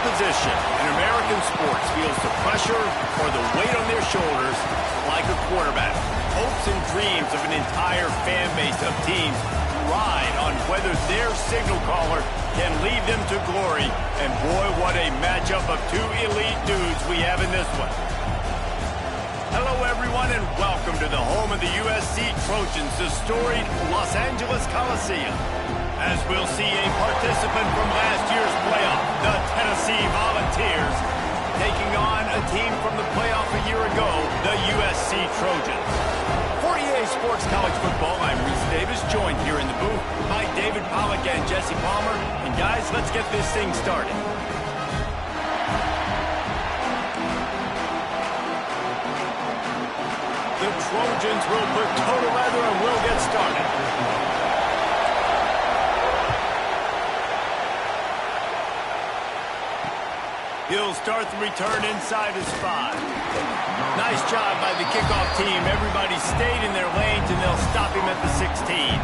position in American sports feels the pressure or the weight on their shoulders like a quarterback. Hopes and dreams of an entire fan base of teams ride on whether their signal caller can lead them to glory. And boy, what a matchup of two elite dudes we have in this one. Hello, everyone, and welcome to the home of the USC Trojans, the storied Los Angeles Coliseum. As we'll see a participant from last year's playoff, the Tennessee Volunteers, taking on a team from the playoff a year ago, the USC Trojans. For EA Sports College Football, I'm Reese Davis, joined here in the booth by David Pollack and Jesse Palmer. And guys, let's get this thing started. The Trojans will put total leather and we'll get started. He'll start the return inside his 5. Nice job by the kickoff team. Everybody stayed in their lanes, and they'll stop him at the 16.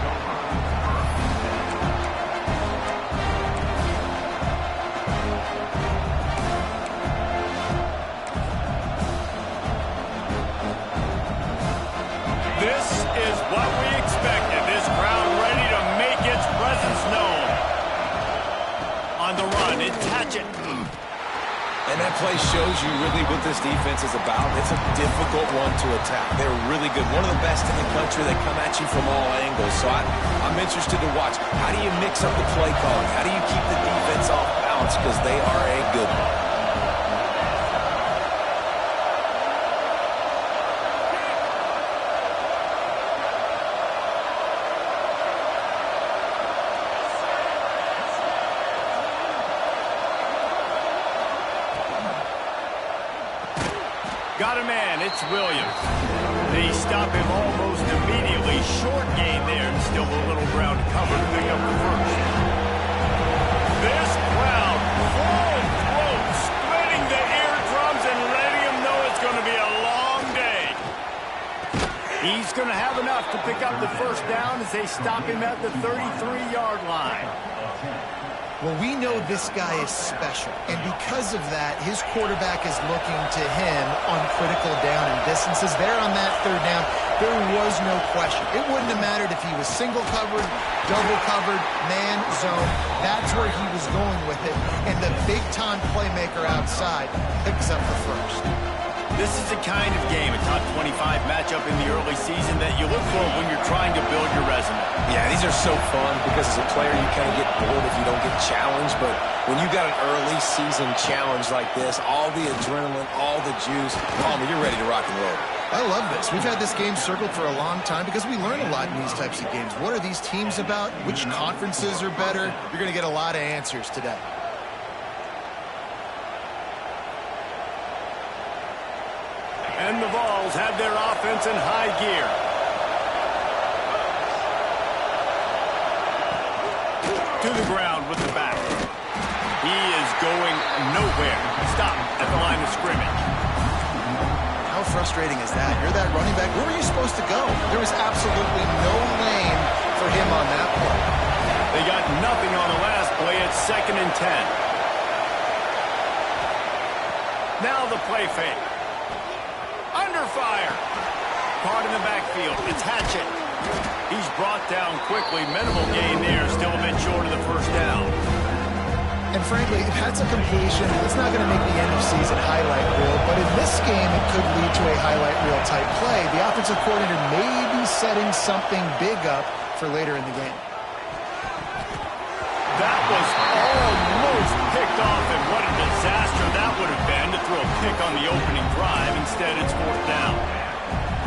This is what we expected. This crowd ready to make its presence known. On the run, it's Hatchet. And that play shows you really what this defense is about. It's a difficult one to attack. They're really good. One of the best in the country. They come at you from all angles. So I'm interested to watch. How do you mix up the play calling? How do you keep the defense off balance? Because they are a good one. Got a man, it's Williams. They stop him almost immediately. Short gain there, and still a little ground to cover to pick up the first. This crowd, full throat, splitting the eardrums and letting him know it's going to be a long day. He's going to have enough to pick up the first down as they stop him at the 33-yard line. Well, we know this guy is special, and because of that, his quarterback is looking to him on critical down and distances. There on that third down, there was no question. It wouldn't have mattered if he was single covered, double covered, man, zone. That's where he was going with it, and the big-time playmaker outside picks up the first. This is the kind of game, a top 25 matchup in the early season that you look for when you're trying to build your resume. Yeah, these are so fun because as a player you kind of get bored if you don't get challenged. But when you got an early season challenge like this, all the adrenaline, all the juice, Palmer, you're ready to rock and roll. I love this. We've had this game circled for a long time because we learn a lot in these types of games. What are these teams about? Which conferences are better? You're going to get a lot of answers today. And the Vols have their offense in high gear. To the ground with the back. He is going nowhere. Stop at the line of scrimmage. How frustrating is that? You're that running back. Where were you supposed to go? There was absolutely no lane for him on that play. They got nothing on the last play. It's 2nd and 10. Now the play fake. Under fire. Caught in the backfield. It's Hatchet. He's brought down quickly. Minimal gain there. Still a bit short of the first down. And frankly, if that's a completion, it's not going to make the end of season highlight reel. But in this game, it could lead to a highlight reel type play. The offensive coordinator may be setting something big up for later in the game. That was almost picked off, and what a disaster that would have been to throw a pick on the opening drive. Instead, it's 4th down.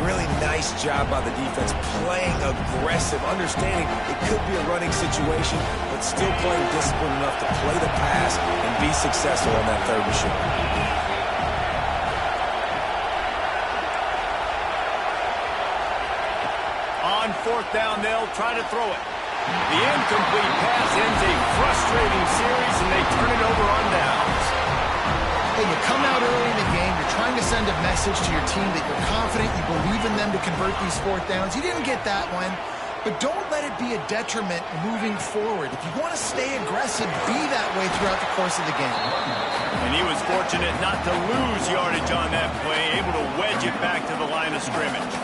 Really nice job by the defense, playing aggressive, understanding it could be a running situation, but still playing disciplined enough to play the pass and be successful on that 3rd and short. On 4th down, they'll try to throw it. The incomplete pass ends a frustrating series, and they turn it over on downs. Hey, you come out early in the game, you're trying to send a message to your team that you're confident, you believe in them to convert these 4th downs. You didn't get that one, but don't let it be a detriment moving forward. If you want to stay aggressive, be that way throughout the course of the game. And he was fortunate not to lose yardage on that play, able to wedge it back to the line of scrimmage.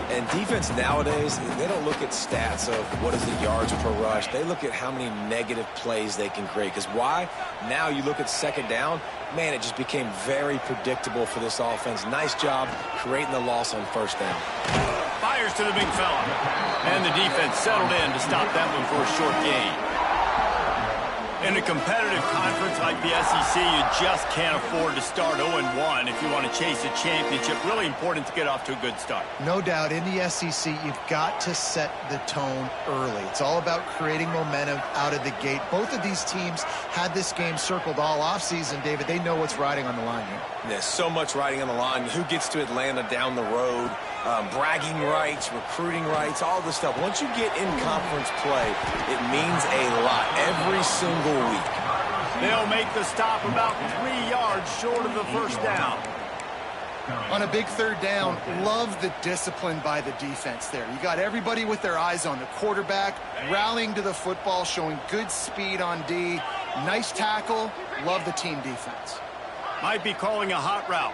And defense nowadays, they don't look at stats of what is the yards per rush. They look at how many negative plays they can create. Because why? Now you look at second down, man, it just became very predictable for this offense. Nice job creating the loss on first down. Fires to the big fella. And the defense settled in to stop that one for a short gain. In a competitive conference like the SEC, you just can't afford to start 0-1 if you want to chase a championship. Really important to get off to a good start. No doubt, in the SEC, you've got to set the tone early. It's all about creating momentum out of the gate. Both of these teams had this game circled all offseason, David. They know what's riding on the line here. There's so much riding on the line. Who gets to Atlanta down the road? Bragging rights, recruiting rights, all this stuff. Once you get in conference play, it means a lot every single week. They'll make the stop about 3 yards short of the first down. On a big third down, love the discipline by the defense there. You got everybody with their eyes on the quarterback, rallying to the football, showing good speed on D. Nice tackle. Love the team defense. Might be calling a hot route.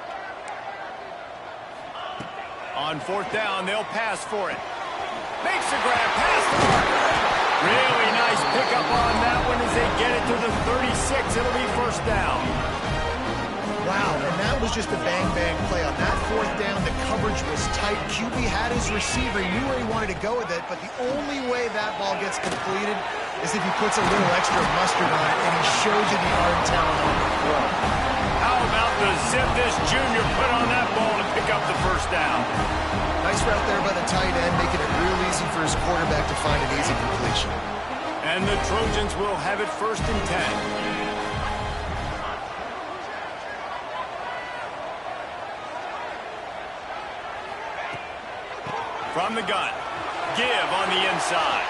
On fourth down, they'll pass for it. Makes the grab, pass the mark. Really nice pickup on that one as they get it to the 36. It'll be first down. Wow, and that was just a bang-bang play. On that fourth down, the coverage was tight. QB had his receiver. He knew where he wanted to go with it, but the only way that ball gets completed is if he puts a little extra mustard on it, and he shows you the arm talent on the throw. How about the zip this junior put on that ball to pick up the first down? Nice route there by the tight end, making it real easy for his quarterback to find an easy completion. And the Trojans will have it first and 10. From the gun, give on the inside.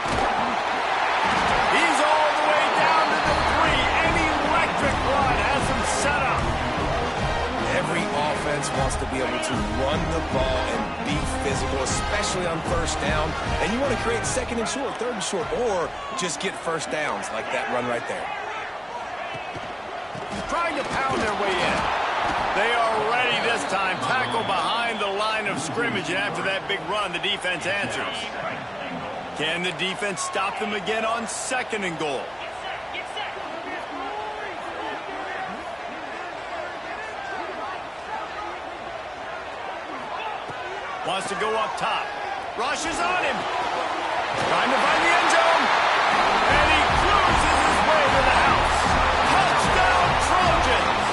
He's all the way down to the 3. An electric run has him set up. Every offense wants to be able to run the ball and be physical, especially on first down. And you want to create second and short, third and short, or just get first downs like that run right there. Trying to pound their way in. They are ready this time. Tackle behind the line of scrimmage, and after that big run, the defense answers. Can the defense stop them again on second and goal? Wants to go up top. Rushes on him. Trying to find the end zone. And he cruises his way to the house. Touchdown, Trojans!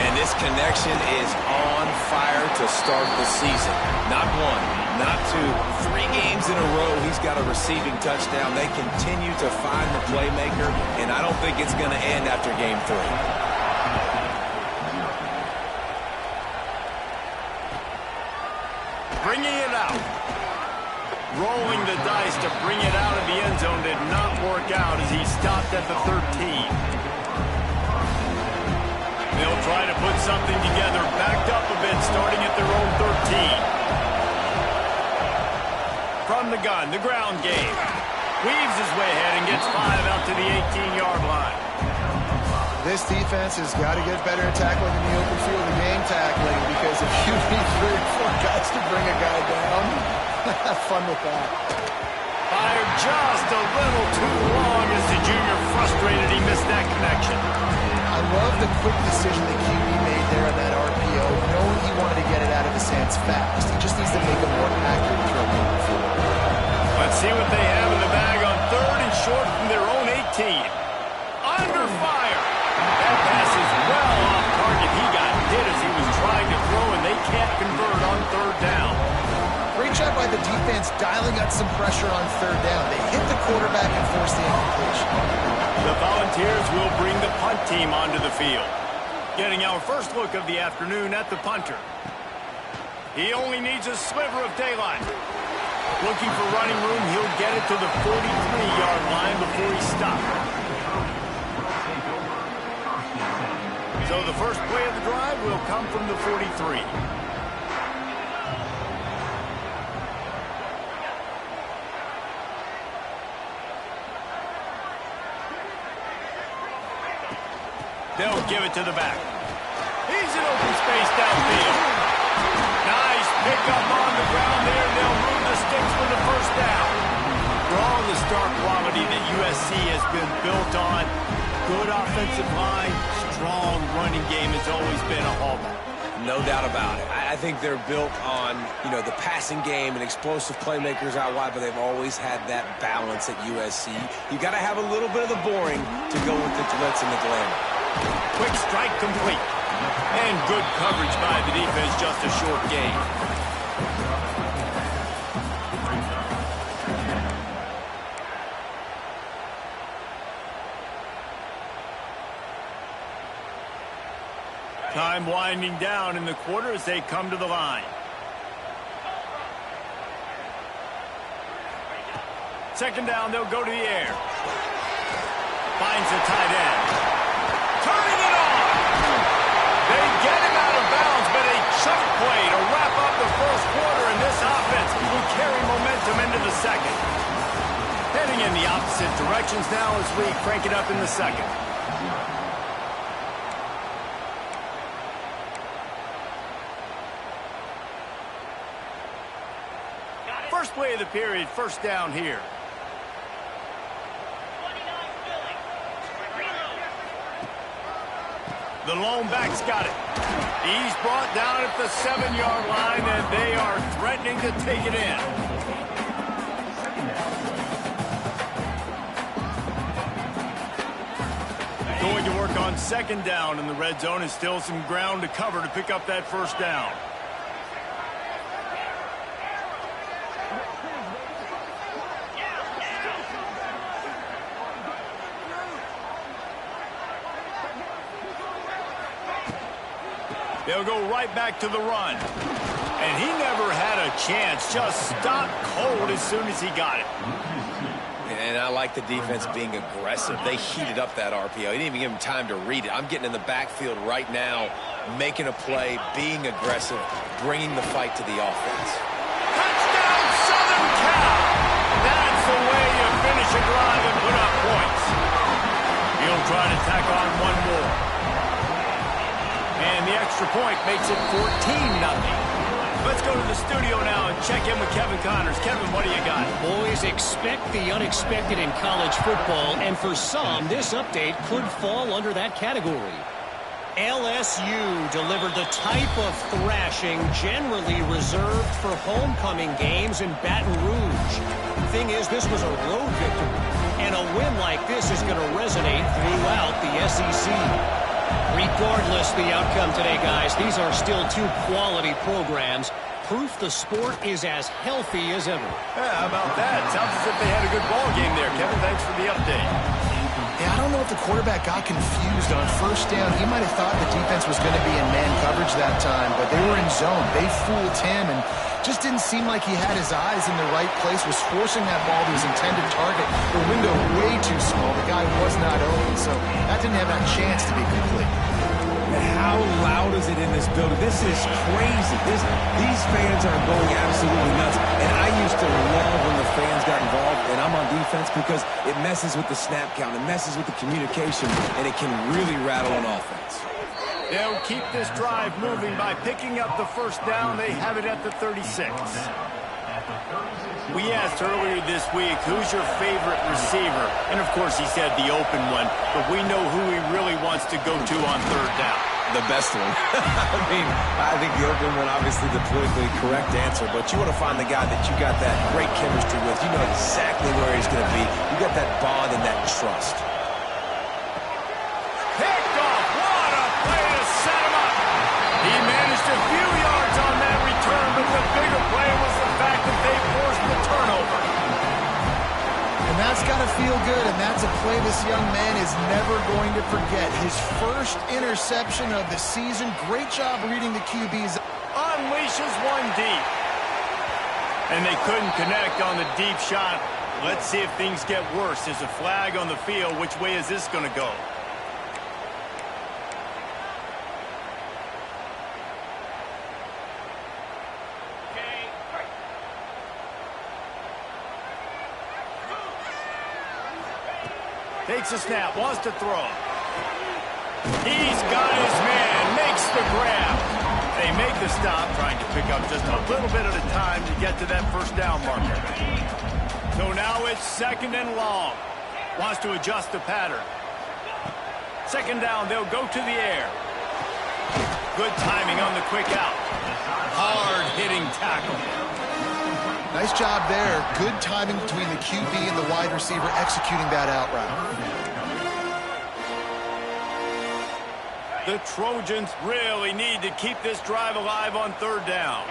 And this connection is on fire to start the season. Not one, not two, 3 games in a row he's got a receiving touchdown. They continue to find the playmaker, and I don't think it's going to end after game 3. Bringing it out. Rolling the dice to bring it out of the end zone did not work out as he stopped at the 13. They'll try to put something together, backed up a bit, starting at their own 13. From the gun, the ground game. Weaves his way ahead and gets 5 out to the 18-yard line. This defense has got to get better at tackling in the open field and game tackling, because if you need 3 or 4 guys to bring a guy down, have fun with that. Fired just a little too long as the junior frustrated he missed that connection. I love the quick decision that QB made there on that RPO, knowing he wanted to get it out of his hands fast. He just needs to make a more accurate throw moving forward. Let's see what they have in the bag on 3rd and short from their own 18. Under fire. That pass is well off target. He got hit as he was trying to throw, and they can't convert on 3rd down. Great job by the defense dialing up some pressure on 3rd down. They hit the quarterback and forced the incompletion. The Volunteers will bring the punt team onto the field. Getting our first look of the afternoon at the punter. He only needs a sliver of daylight. Looking for running room, he'll get it to the 43-yard line before he stops. So the first play of the drive will come from the 43. They'll give it to the back. He's in open space downfield. Nice pickup on the ground there. They'll move the sticks for the first down. For all the star quality that USC has been built on, good offensive line, strong running game has always been a hallmark. No doubt about it. I think they're built on, the passing game and explosive playmakers out wide, but they've always had that balance at USC. You got to have a little bit of the boring to go with the glitz and the glamour. Quick strike complete. And good coverage by the defense, just a short gain. Time winding down in the quarter as they come to the line. Second down, they'll go to the air. Finds the tight end. Turning it on! They get him out of bounds, but a chunk play to wrap up the first quarter, and this offense will carry momentum into the second. Heading in the opposite directions now as we crank it up in the second. First play of the period, first down here. The lone back's got it. He's brought down at the 7-yard line, and they are threatening to take it in. Going to work on second down in the red zone, and still some ground to cover to pick up that first down. They'll go right back to the run. And he never had a chance. Just stopped cold as soon as he got it. And I like the defense being aggressive. They heated up that RPO. He didn't even give him time to read it. I'm getting in the backfield right now, making a play, being aggressive, bringing the fight to the offense. Touchdown, Southern Cal! That's the way you finish a drive and put up points. He'll try to tack on one more. And the extra point makes it 14-0. Let's go to the studio now and check in with Kevin Connors. Kevin, what do you got? Boys, expect the unexpected in college football, and for some, this update could fall under that category. LSU delivered the type of thrashing generally reserved for homecoming games in Baton Rouge. Thing is, this was a road victory, and a win like this is going to resonate throughout the SEC. Regardless the outcome today, guys, these are still two quality programs. Proof the sport is as healthy as ever. Yeah, how about that? Sounds as if they had a good ball game there. Kevin, thanks for the update. Yeah, I don't know if the quarterback got confused on first down. He might have thought the defense was going to be in man coverage that time, but they were in zone. They fooled him and just didn't seem like he had his eyes in the right place, was forcing that ball to his intended target. The window way too small. The guy was not open, so that didn't have a chance to be complete. How loud is it in this building? This is crazy. These fans are going absolutely nuts. And I used to love when the fans got involved, and I'm on defense because it messes with the snap count. It messes with the communication, and it can really rattle an offense. They'll keep this drive moving by picking up the first down. They have it at the 36. We asked earlier this week, who's your favorite receiver? And, of course, he said the open one, but we know who he really wants to go to on third down. The best one. I think the open one, obviously the politically correct answer, but you want to find the guy that you got that great chemistry with. You know exactly where he's going to be. You got that bond and that trust. Picked off. What a play to set him up. He managed a few yards on that return, but the bigger play was the fact that they forced the turnover. And that's got to feel good, and that's a play this young man is never going to forget. His first interception of the season. Great job reading the QBs. Unleashes one deep. And they couldn't connect on the deep shot. Let's see if things get worse. There's a flag on the field. Which way is this going to go? Takes a snap, wants to throw. He's got his man, makes the grab. They make the stop, trying to pick up just a little bit at a time to get to that first down marker. So now it's 2nd and long. Wants to adjust the pattern. 2nd down, they'll go to the air. Good timing on the quick out. Hard-hitting tackle. Nice job there. Good timing between the QB and the wide receiver executing that out route. The Trojans really need to keep this drive alive on 3rd down.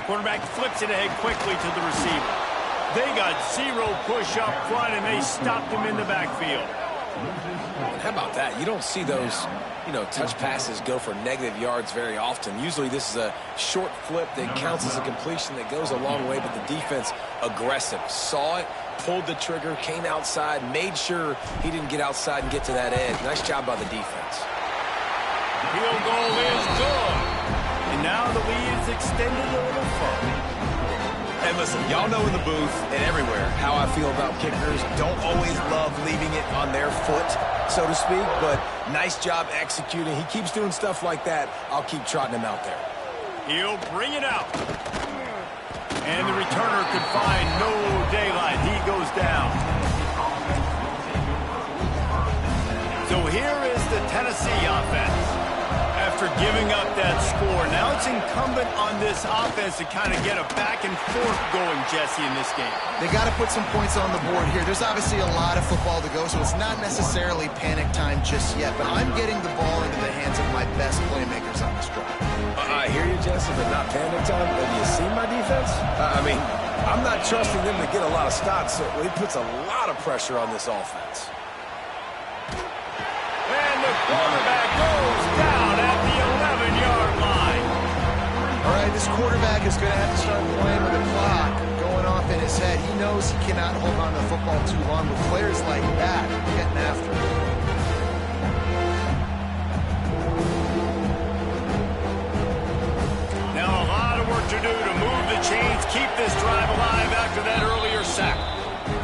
Quarterback flips it ahead quickly to the receiver. They got 0 push up front, and they stopped him in the backfield. How about that? You don't see those, touch passes go for negative yards very often. Usually this is a short flip that counts as a completion that goes a long way, but the defense aggressive. Saw it, pulled the trigger, came outside, made sure he didn't get outside and get to that edge. Nice job by the defense. Field goal is good. And now the lead is extended a little further. And listen, y'all know in the booth and everywhere how I feel about kickers. Don't always love leaving it on their foot, so to speak, but nice job executing. He keeps doing stuff like that. I'll keep trotting him out there. He'll bring it out. And the returner could find no daylight. He goes down. So here is the Tennessee offense. After giving up that score, now it's incumbent on this offense to kind of get a back and forth going, Jesse, in this game. They got to put some points on the board here. There's obviously a lot of football to go, so it's not necessarily panic time just yet, but I'm getting the ball into the hands of my best playmakers on this drive. I hear you, Jesse, but not panic time. Have you seen my defense? I'm not trusting them to get a lot of stops, so he puts a lot of pressure on this offense. And the quarterback goes down at the 11-yard line. All right, this quarterback is going to have to start playing with the clock going off in his head. He knows he cannot hold on to the football too long with players like that getting after him. Now a lot of work to do to move the chains, keep this drive alive after that earlier sack.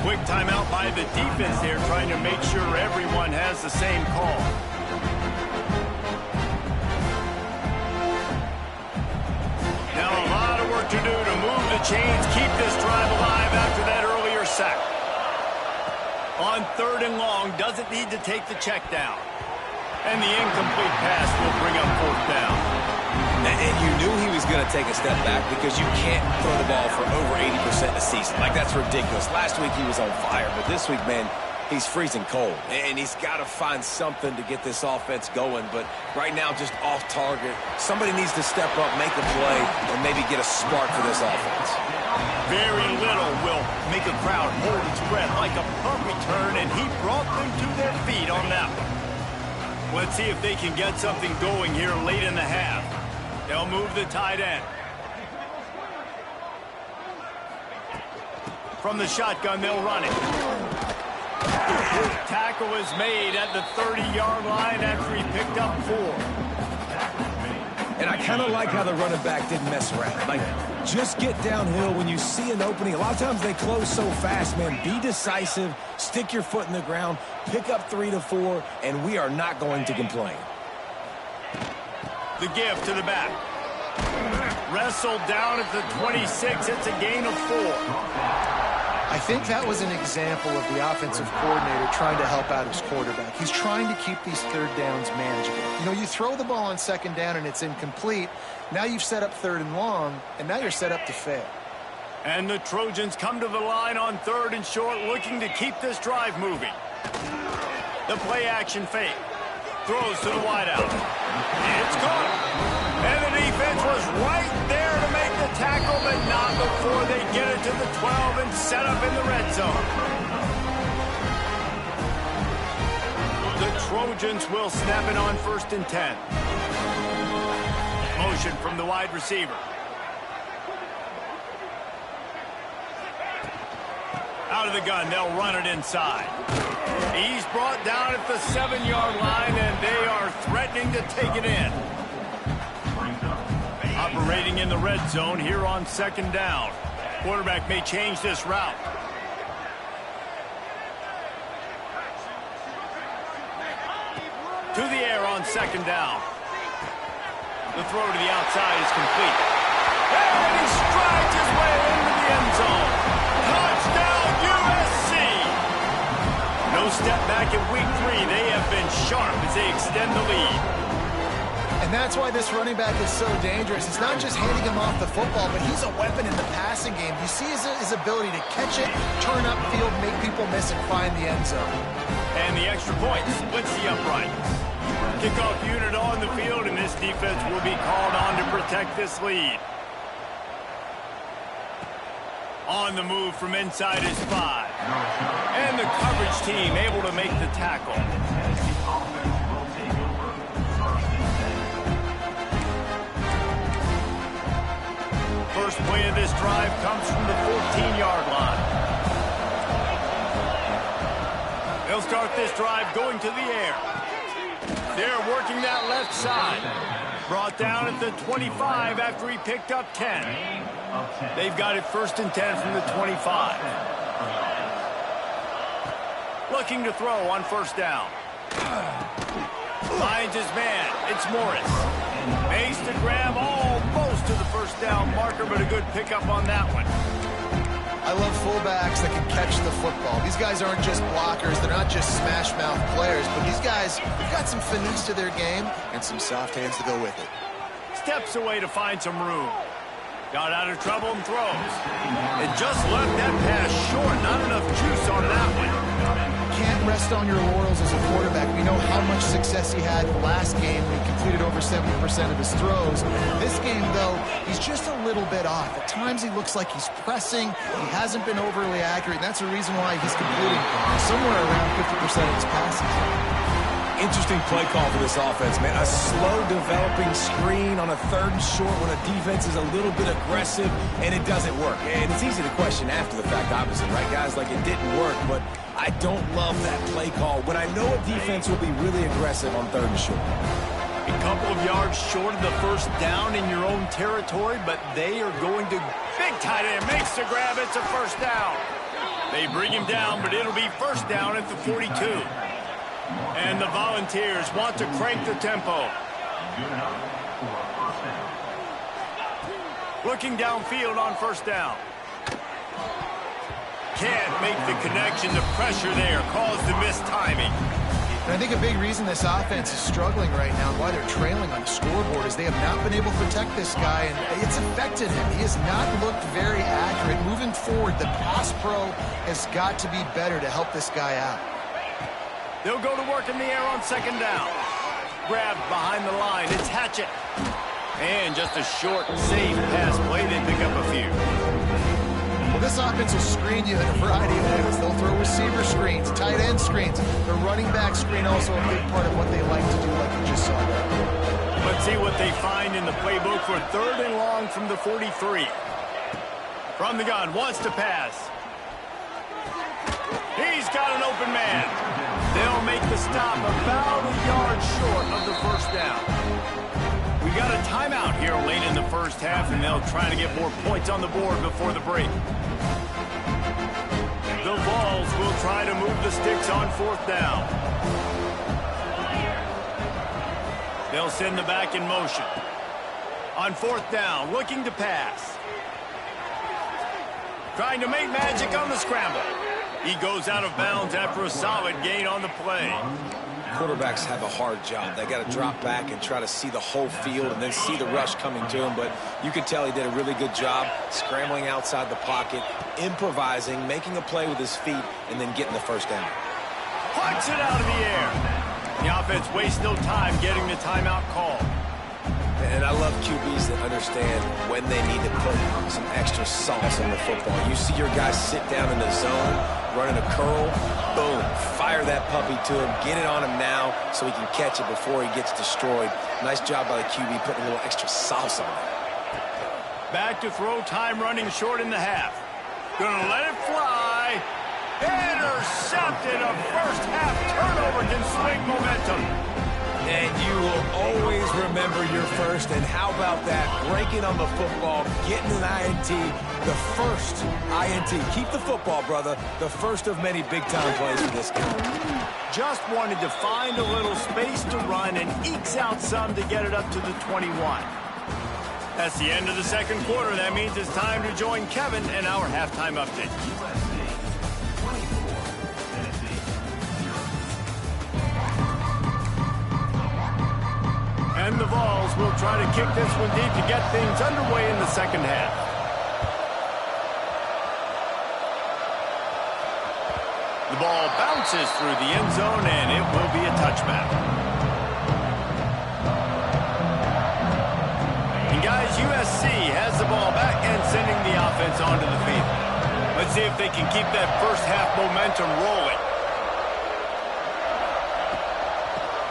Quick timeout by the defense there, trying to make sure everyone has the same call. Now a lot of work to do to move the chains, keep this drive alive after that earlier sack. On 3rd and long, doesn't need to take the check down. And the incomplete pass will bring up 4th down. And you knew he was going to take a step back because you can't throw the ball for over 80% a season. Like, that's ridiculous. Last week he was on fire, but this week, man, he's freezing cold. And he's got to find something to get this offense going. But right now, just off target. Somebody needs to step up, make a play, and maybe get a spark for this offense. Very little will make a crowd hold its breath like a punt return, and he brought them to their feet on that one. Let's see if they can get something going here late in the half. They'll move the tight end. From the shotgun, they'll run it. Tackle is made at the 30-yard line after he picked up 4. And I kind of like how the running back didn't mess around. Like, just get downhill when you see an opening. A lot of times they close so fast, man. Be decisive, stick your foot in the ground, pick up 3 to 4, and we are not going to complain. The give to the back. Wrestled down at the 26. It's a gain of 4. I think that was an example of the offensive coordinator trying to help out his quarterback. He's trying to keep these 3rd downs manageable. You throw the ball on 2nd down and it's incomplete. Now you've set up 3rd and long, and now you're set up to fail. And the Trojans come to the line on 3rd and short, looking to keep this drive moving. The play action fake. Throws to the wideout. It's caught. And the defense was right there to make the tackle, but not before they get it to the 12 and set up in the red zone. The Trojans will snap it on 1st and 10. Motion from the wide receiver. Out of the gun, they'll run it inside. He's brought down at the 7-yard line, and they are threatening to take it in. Operating in the red zone here on 2nd down. Quarterback may change this route. To the air on second down. The throw to the outside is complete. And he strides his way into the end zone. Touchdown, USC! No step back in week 3. They have been sharp as they extend the lead. And that's why this running back is so dangerous. It's not just handing him off the football, but he's a weapon in the passing game. You see his ability to catch it, turn upfield, make people miss, and find the end zone. And the extra point splits the uprights. Kickoff unit on the field, and this defense will be called on to protect this lead. On the move from inside his 5. And the coverage team able to make the tackle. First play of this drive comes from the 14-yard line. They'll start this drive going to the air. They're working that left side. Brought down at the 25 after he picked up 10. They've got it 1st and 10 from the 25. Looking to throw on 1st down. Finds his man. It's Morris. Makes the grab almost to the 1st down marker, but a good pickup on that one. I love fullbacks that can catch the football. These guys aren't just blockers. They're not just smash-mouth players, but these guys have got some finesse to their game and some soft hands to go with it. Steps away to find some room. Got out of trouble and throws. It just left that pass short. Not enough juice on that one. Can't rest on your laurels as a quarterback. We know how much success he had last game. He completed over 70% of his throws. This game, though, he's just a little bit off. At times he looks like he's pressing. He hasn't been overly accurate, and that's the reason why he's completing somewhere around 50% of his passes. Interesting play call for this offense, man. A slow developing screen on a 3rd and short when a defense is a little bit aggressive and it doesn't work. And it's easy to question after the fact, obviously, right, guys? Like, it didn't work, but I don't love that play call when I know a defense will be really aggressive on 3rd and short. A couple of yards short of the 1st down in your own territory, but they are going to... Big tight end makes the grab. It's a 1st down. They bring him down, but it'll be 1st down at the 42. And the Volunteers want to crank the tempo. Looking downfield on 1st down. Can't make the connection. The pressure there caused the missed timing. And I think a big reason this offense is struggling right now and why they're trailing on the scoreboard is they have not been able to protect this guy, and it's affected him. He has not looked very accurate. Moving forward, the pass pro has got to be better to help this guy out. They'll go to work in the air on 2nd down. Grabbed behind the line. It's Hatchett. And just a short, safe pass play. They pick up a few. Well, this offense will screen you in a variety of ways. They'll throw receiver screens, tight end screens. The running back screen also a big part of what they like to do, like you just saw. Let's see what they find in the playbook for 3rd and long from the 43. From the gun, wants to pass. He's got an open man. They'll make the stop about a yard short of the 1st down. We got a timeout here late in the 1st half, and they'll try to get more points on the board before the break. The Vols will try to move the sticks on 4th down. They'll send the back in motion. On 4th down, looking to pass. Trying to make magic on the scramble. He goes out of bounds after a solid gain on the play. Quarterbacks have a hard job. They got to drop back and try to see the whole field and then see the rush coming to him. But you could tell he did a really good job scrambling outside the pocket, improvising, making a play with his feet, and then getting the 1st down. Punts it out of the air. The offense wastes no time getting the timeout call. And I love QBs that understand when they need to put some extra sauce on the football. You see your guys sit down in the zone, running a curl, boom, fire that puppy to him, get it on him now so he can catch it before he gets destroyed. Nice job by the QB putting a little extra sauce on it. Back to throw, time running short in the half. Gonna let it fly. Intercepted. A 1st half turnover can swing momentum. And you will always remember your first. And how about that? Breaking on the football, getting an INT, the first INT. Keep the football, brother. The first of many big-time plays for this guy. Just wanted to find a little space to run and ekes out some to get it up to the 21. That's the end of the second quarter. That means it's time to join Kevin and our halftime update. And the Vols will try to kick this one deep to get things underway in the second half. The ball bounces through the end zone, and it will be a touchback. And guys, USC has the ball back and sending the offense onto the field. Let's see if they can keep that first half momentum rolling.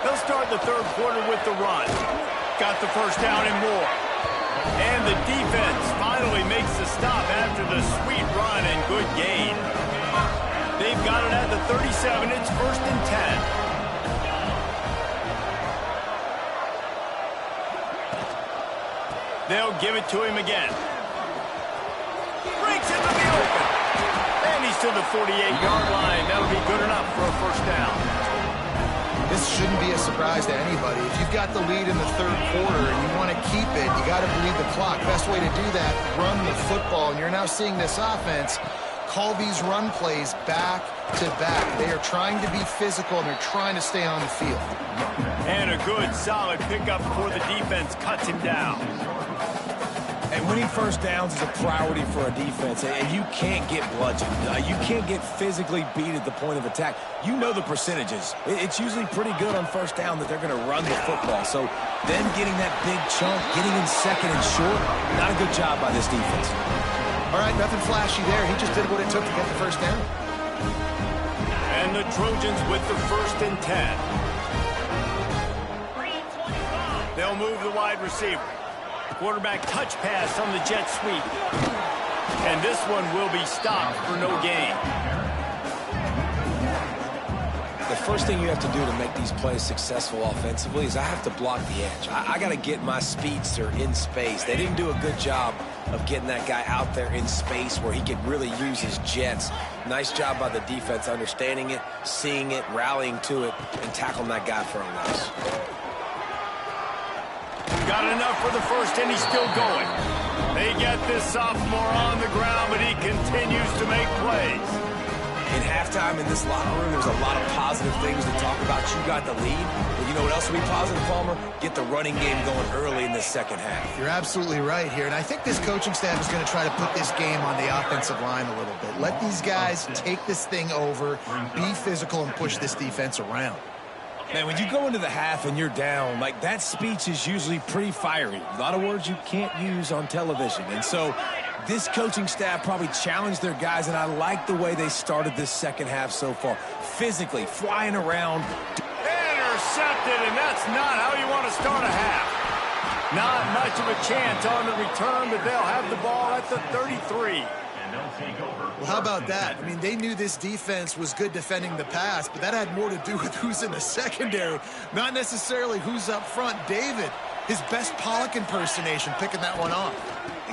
They'll start the third quarter with the run. Got the first down and more. And the defense finally makes the stop after the sweet run and good gain. They've got it at the 37. It's 1st and 10. They'll give it to him again. Breaks into the open. And he's to the 48-yard line. That'll be good enough for a first down. This shouldn't be a surprise to anybody. If you've got the lead in the third quarter and you want to keep it, you got to bleed the clock. Best way to do that, run the football. And you're now seeing this offense call these run plays back to back. They are trying to be physical, and they're trying to stay on the field. And a good, solid pickup before the defense cuts him down. And winning first downs is a priority for a defense, and you can't get bludgeoned. You can't get physically beat at the point of attack. You know the percentages. It's usually pretty good on first down that they're going to run the football. So them getting that big chunk, getting in second and short, not a good job by this defense. All right, nothing flashy there. He just did what it took to get the first down. And the Trojans with the 1st and 10. They'll move the wide receiver. Quarterback touch pass on the jet sweep. And this one will be stopped for no gain. The first thing you have to do to make these plays successful offensively is I have to block the edge. I got to get my speedster in space. They didn't do a good job of getting that guy out there in space where he could really use his jets. Nice job by the defense understanding it, seeing it, rallying to it, and tackling that guy for a loss. Got enough for the first, and he's still going. They get this sophomore on the ground, but he continues to make plays. In halftime in this locker room, there's a lot of positive things to talk about. You got the lead, but you know what else will be positive, Palmer? Get the running game going early in the second half. You're absolutely right here, and I think this coaching staff is going to try to put this game on the offensive line a little bit. Let these guys take this thing over, be physical, and push this defense around. Man, when you go into the half and you're down, like that speech is usually pretty fiery. A lot of words you can't use on television. And so this coaching staff probably challenged their guys, and I like the way they started this second half so far. Physically, flying around. Intercepted, and that's not how you want to start a half. Not much of a chance on the return, but they'll have the ball at the 33. Well, how about that? I mean, they knew this defense was good defending the pass, but that had more to do with who's in the secondary, not necessarily who's up front. David, his best Pollock impersonation, picking that one off.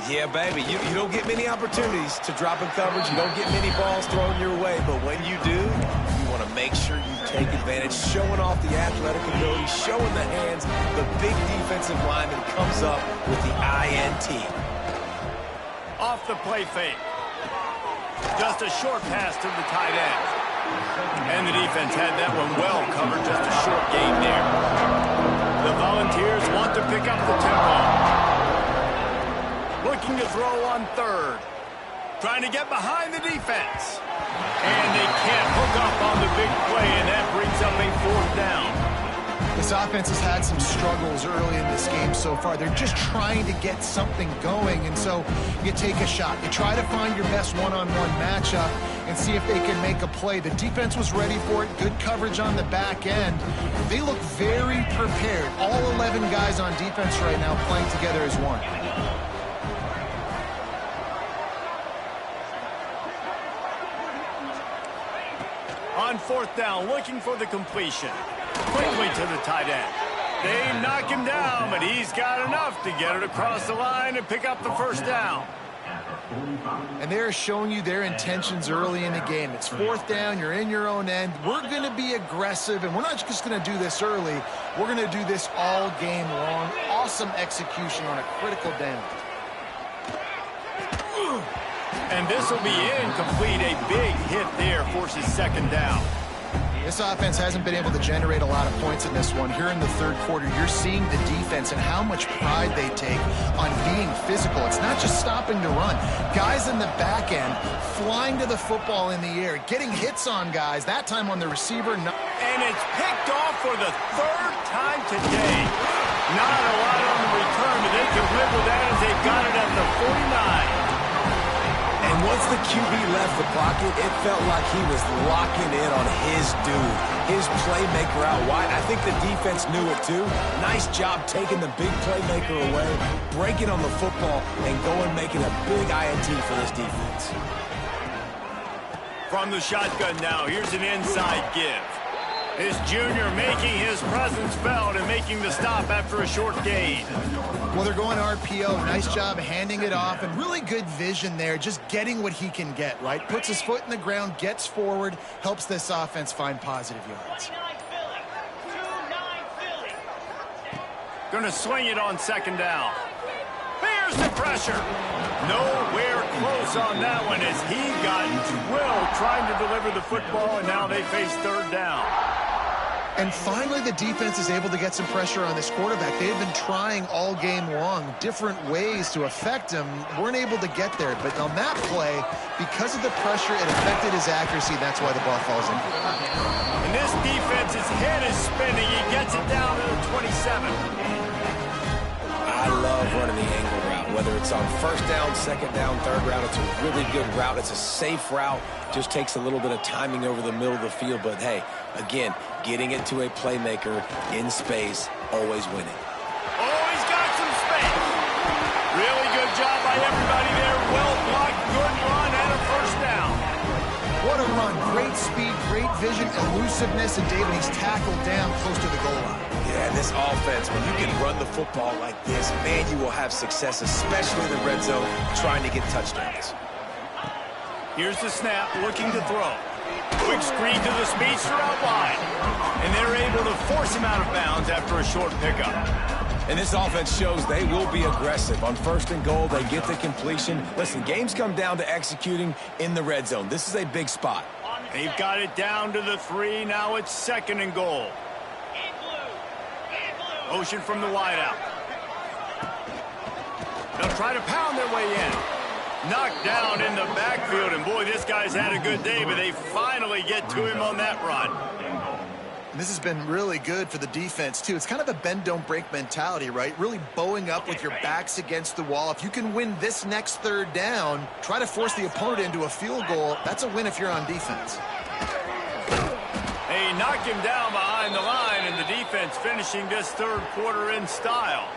Yeah, baby, you don't get many opportunities to drop in coverage. You don't get many balls thrown your way, but when you do, you want to make sure you take advantage, showing off the athletic ability, showing the hands. The big defensive lineman comes up with the INT. Off the play fake. Just a short pass to the tight end. And the defense had that one well covered, just a short gain there. The Volunteers want to pick up the tempo. Looking to throw on third. Trying to get behind the defense. And they can't hook up on the big play, and that brings up a 4th down. This offense has had some struggles early in this game so far. They're just trying to get something going, and so you take a shot. You try to find your best one-on-one matchup and see if they can make a play. The defense was ready for it. Good coverage on the back end. They look very prepared. All 11 guys on defense right now playing together as one. On 4th down, looking for the completion. Quickly to the tight end. They knock him down, but he's got enough to get it across the line and pick up the first down. And they're showing you their intentions early in the game. It's fourth down. You're in your own end. We're going to be aggressive, and we're not just going to do this early. We're going to do this all game long. Awesome execution on a critical down. And this will be incomplete. A big hit there forces second down. This offense hasn't been able to generate a lot of points in this one. Here in the third quarter, you're seeing the defense and how much pride they take on being physical. It's not just stopping to run. Guys in the back end flying to the football in the air, getting hits on guys, that time on the receiver. And it's picked off for the third time today. Not a lot on the return, but they can live with that as they got it at the 49. And once the QB left the pocket, it felt like he was locking in on his dude, his playmaker out wide. I think the defense knew it too. Nice job taking the big playmaker away, breaking on the football, and going making a big INT for this defense. From the shotgun now, here's an inside give. His junior making his presence felt and making the stop after a short gain. Well, they're going RPO. Nice job handing it off, and really good vision there, just getting what he can get, right? Puts his foot in the ground, gets forward, helps this offense find positive yards. Going to swing it on second down. There's the pressure. Nowhere close on that one as he got drilled trying to deliver the football, and now they face third down. And finally, the defense is able to get some pressure on this quarterback. They've been trying all game long different ways to affect him. Weren't able to get there. But on that play, because of the pressure, it affected his accuracy. That's why the ball falls in. And this defense's head is spinning. He gets it down to the 27. I love running the angle route, whether it's on first down, second down, third route. It's a really good route. It's a safe route. Just takes a little bit of timing over the middle of the field. But, hey, again, getting it to a playmaker in space, always winning. Oh, he's got some space. Really good job by everybody there. Well blocked, good run, and a first down. What a run. Great speed, great vision, elusiveness, and David, he's tackled down close to the goal line. Yeah, this offense, when you can run the football like this, man, you will have success, especially in the red zone, trying to get touchdowns. Here's the snap, looking to throw. Quick screen to the speedster out wide. And they're able to force him out of bounds after a short pickup. And this offense shows they will be aggressive. On first and goal, they get the completion. Listen, games come down to executing in the red zone. This is a big spot. They've got it down to the 3. Now it's second and goal. Motion from the wideout. They'll try to pound their way in. Knocked down in the backfield, and boy, this guy's had a good day, but they finally get to him on that run. This has been really good for the defense, too. It's kind of a bend-don't-break mentality, right? Really bowing up with your backs against the wall. If you can win this next third down, try to force the opponent into a field goal. That's a win if you're on defense. They knock him down behind the line, and the defense finishing this third quarter in style.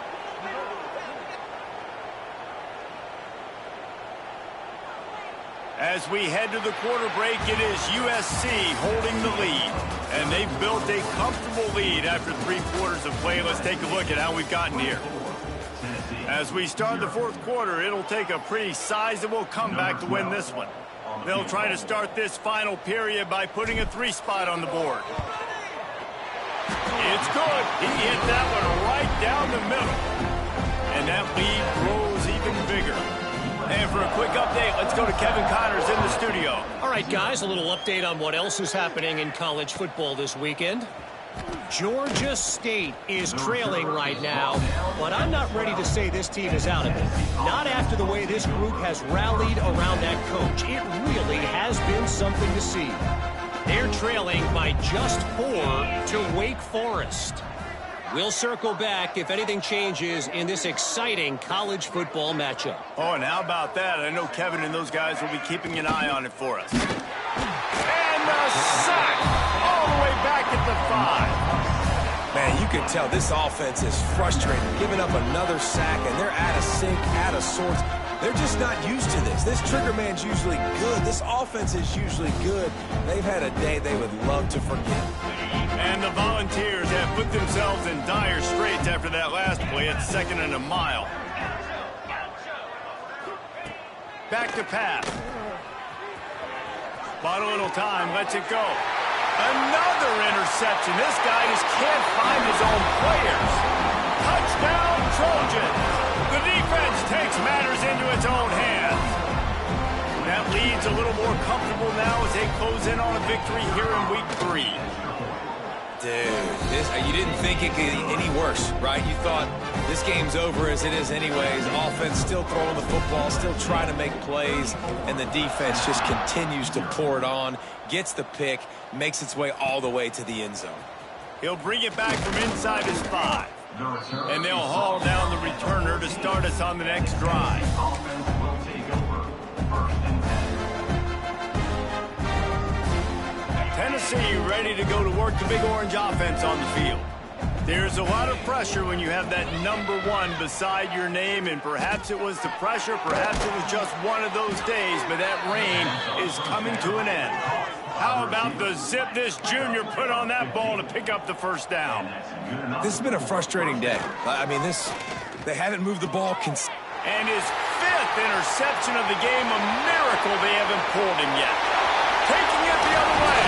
As we head to the quarter break, it is USC holding the lead. And they've built a comfortable lead after 3 quarters of play. Let's take a look at how we've gotten here. As we start the fourth quarter, it'll take a pretty sizable comeback to win this one. They'll try to start this final period by putting a 3 spot on the board. It's good. He hit that one right down the middle. And that lead grows even bigger. And for a quick update, let's go to Kevin Connors in the studio. All right, guys, a little update on what else is happening in college football this weekend. Georgia State is trailing right now, but I'm not ready to say this team is out of it. Not after the way this group has rallied around that coach. It really has been something to see. They're trailing by just 4 to Wake Forest. We'll circle back if anything changes in this exciting college football matchup. Oh, and how about that? I know Kevin and those guys will be keeping an eye on it for us. And the sack all the way back at the 5. Man, you can tell this offense is frustrated, giving up another sack, and they're out of sync, out of sorts. They're just not used to this. This trigger man's usually good. This offense is usually good. They've had a day they would love to forget. And the Volunteers have put themselves in dire straits after that last play at 2nd and a mile. Back to pass. Bought a little time, lets it go. Another interception. This guy just can't find his own players. Touchdown, Trojans. The defense takes matters into its own hands. That lead's a little more comfortable now as they close in on a victory here in week 3. Dude, you didn't think it could get any worse, right? You thought this game's over as it is anyways. Offense still throwing the football, still trying to make plays, and the defense just continues to pour it on, gets the pick, makes its way all the way to the end zone. He'll bring it back from inside his 5. And they'll haul down the returner to start us on the next drive. Tennessee ready to go to work the Big Orange offense on the field. There's a lot of pressure when you have that number 1 beside your name, and perhaps it was the pressure, perhaps it was just one of those days, but that reign is coming to an end. How about the zip this junior put on that ball to pick up the first down? This has been a frustrating day. I mean, they haven't moved the ball And his 5th interception of the game, a miracle they haven't pulled him yet. Taking it the other way.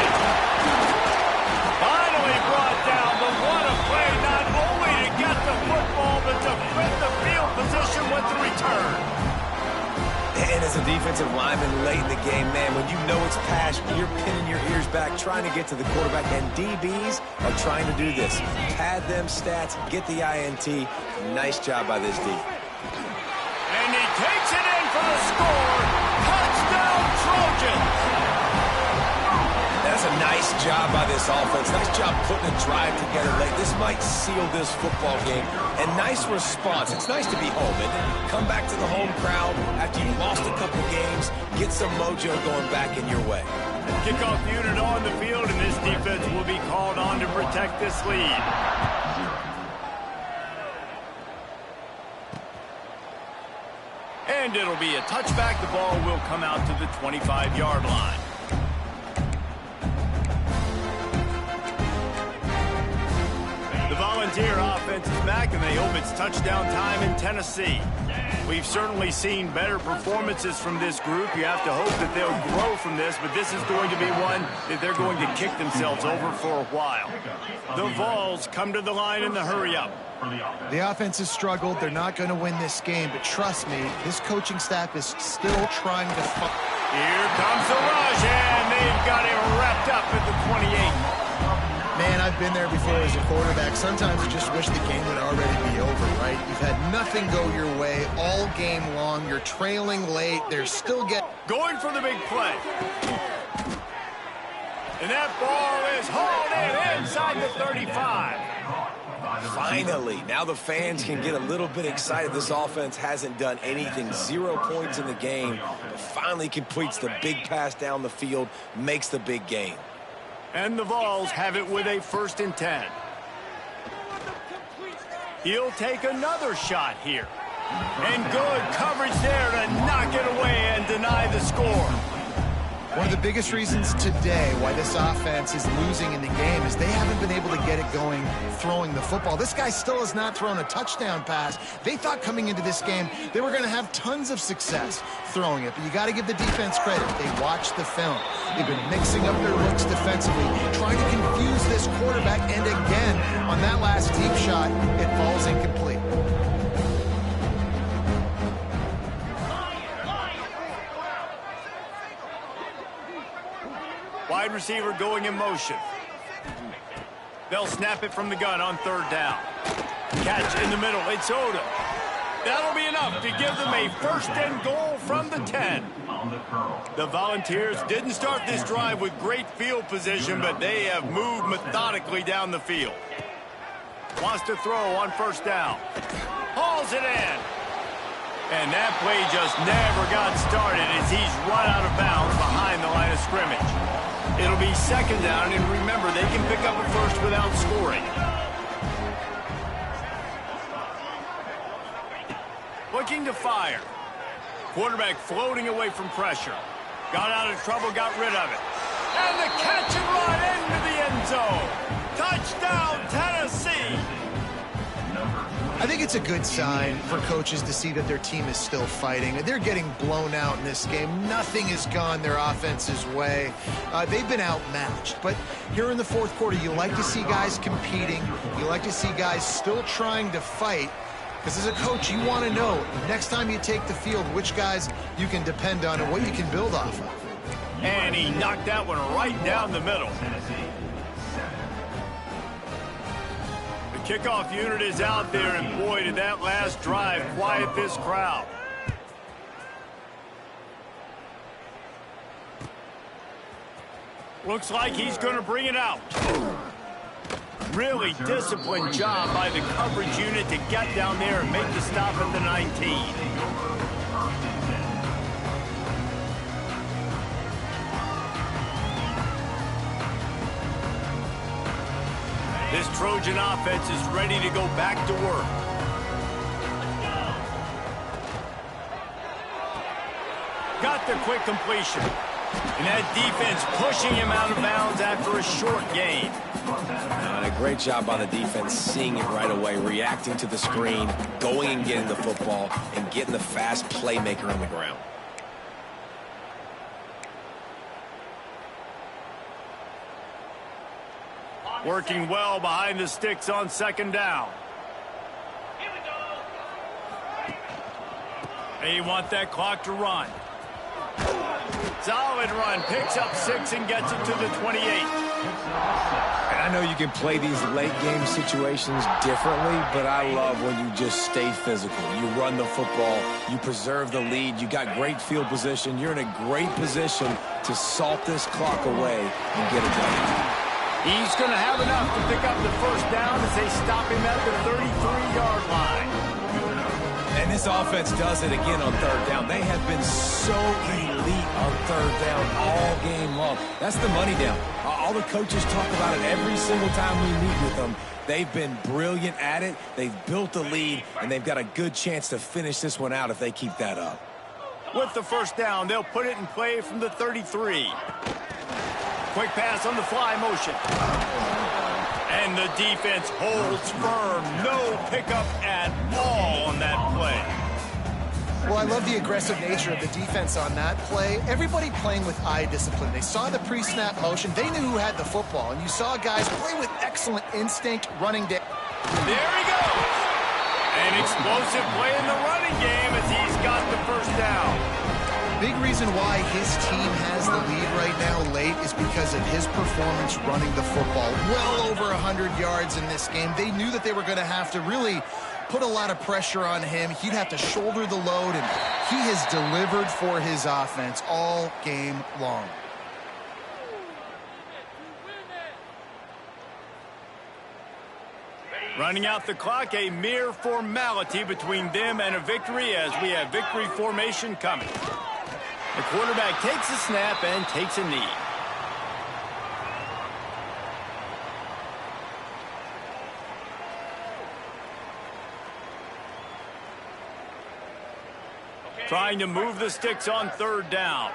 Finally brought down, but what a play, not only to get the football, but to fit the field position with the return. And as a defensive lineman late in the game, man, when you know it's past, you're pinning your ears back, trying to get to the quarterback, and DBs are trying to do this. Pad them stats, get the INT. Nice job by this D. And he takes it in for the score. Touchdown, Trojans. That's a nice job by this offense. Nice job putting a drive together late. This might seal this football game. And nice response. It's nice to be home and come back to the home crowd after you've lost a couple games. Get some mojo going back in your way. Kickoff unit on the field, and this defense will be called on to protect this lead. And it'll be a touchback. The ball will come out to the 25-yard line. The Volunteer offense is back, and they hope it's touchdown time in Tennessee. We've certainly seen better performances from this group. You have to hope that they'll grow from this, but this is going to be one that they're going to kick themselves over for a while. The Vols come to the line in the hurry-up. The offense has struggled. They're not going to win this game, but trust me, this coaching staff is still trying to fight. Here comes the rush, and they've got it wrapped up at the 28. Man, I've been there before as a quarterback. Sometimes you just wish the game would already be over, right? You've had nothing go your way all game long. You're trailing late. They're still going for the big play. And that ball is hauled in inside the 35. Finally, now the fans can get a little bit excited. This offense hasn't done anything. 0 points in the game, but finally completes the big pass down the field, makes the big gain. And the Vols have it with a 1st and 10. He'll take another shot here. And good coverage there to knock it away and deny the score. One of the biggest reasons today why this offense is losing in the game is they haven't been able to get it going throwing the football. This guy still has not thrown a touchdown pass. They thought coming into this game they were going to have tons of success throwing it, but you got to give the defense credit. They watched the film. They've been mixing up their looks defensively, trying to confuse this quarterback, and again, on that last deep shot, it falls incomplete. Wide receiver going in motion. They'll snap it from the gun on 3rd down. Catch in the middle. It's Odom. That'll be enough to give them a 1st and goal from the 10. The Volunteers didn't start this drive with great field position, but they have moved methodically down the field. Wants to throw on 1st down. Hauls it in. And that play just never got started as he's run out of bounds behind the line of scrimmage. It'll be 2nd down, and remember, they can pick up a 1st without scoring. Looking to fire. Quarterback floating away from pressure. Got out of trouble, got rid of it. And the catch and run into the end zone. Touchdown, Tennessee. I think it's a good sign for coaches to see that their team is still fighting. They're getting blown out in this game. Nothing has gone their offense's way. They've been outmatched. But here in the fourth quarter, you like to see guys competing. You like to see guys still trying to fight. Because as a coach, you want to know, next time you take the field, which guys you can depend on and what you can build off of. And he knocked that one right down the middle. The kickoff unit is out there, and boy, did that last drive quiet this crowd. Looks like he's going to bring it out. Really disciplined job by the coverage unit to get down there and make the stop at the 19. This Trojan offense is ready to go back to work. Got the quick completion. And that defense pushing him out of bounds after a short gain. A great job by the defense, seeing it right away, reacting to the screen, going and getting the football, and getting the fast playmaker on the ground. Working well behind the sticks on second down. They want that clock to run. Solid run, picks up 6 and gets it to the 28. And I know you can play these late game situations differently, but I love when you just stay physical. You run the football, you preserve the lead, you got great field position, you're in a great position to salt this clock away and get it done. He's going to have enough to pick up the first down as they stop him at the 33-yard line. And this offense does it again on third down. They have been so elite on third down all game long. That's the money down. All the coaches talk about it every single time we meet with them. They've been brilliant at it. They've built the lead, and they've got a good chance to finish this one out if they keep that up. With the first down, they'll put it in play from the 33. Quick pass on the fly motion. And the defense holds firm. No pickup at all on that play. Well, I love the aggressive nature of the defense on that play. Everybody playing with eye discipline. They saw the pre-snap motion. They knew who had the football. And you saw guys play with excellent instinct running down. There he goes. An explosive play in the running game as he's got the first down. Big reason why his team has the lead right now late is because of his performance running the football. Well over 100 yards in this game. They knew that they were going to have to really put a lot of pressure on him. He'd have to shoulder the load, and he has delivered for his offense all game long. Running out the clock, a mere formality between them and a victory as we have victory formation coming. The quarterback takes a snap and takes a knee. Trying to move the sticks on third down.